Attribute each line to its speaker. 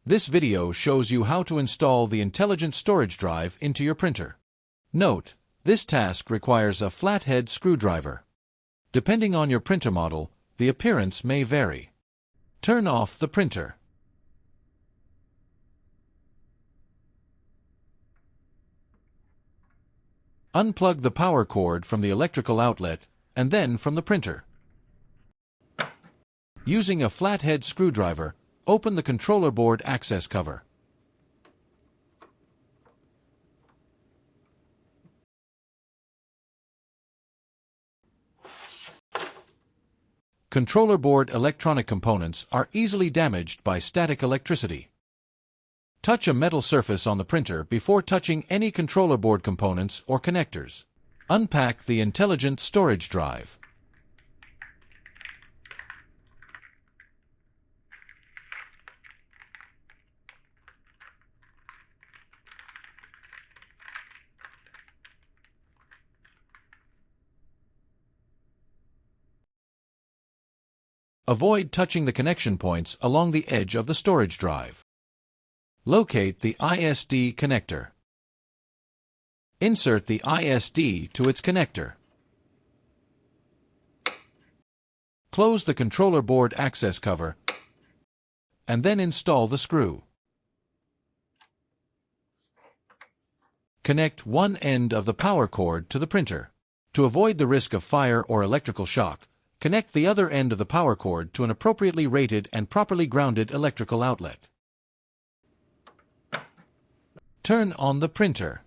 Speaker 1: This video shows you how to install the intelligent storage drive into your printer. Note, this task requires a flathead screwdriver. Depending on your printer model, the appearance may vary. Turn off the printer. Unplug the power cord from the electrical outlet and then from the printer. Using a flathead screwdriver, open the controller board access cover. Controller board electronic components are easily damaged by static electricity. Touch a metal surface on the printer before touching any controller board components or connectors. Unpack the intelligent storage drive. Avoid touching the connection points along the edge of the storage drive. Locate the ISD connector. Insert the ISD to its connector. Close the controller board access cover and then install the screw. Connect one end of the power cord to the printer. To avoid the risk of fire or electrical shock, connect the other end of the power cord to an appropriately rated and properly grounded electrical outlet. Turn on the printer.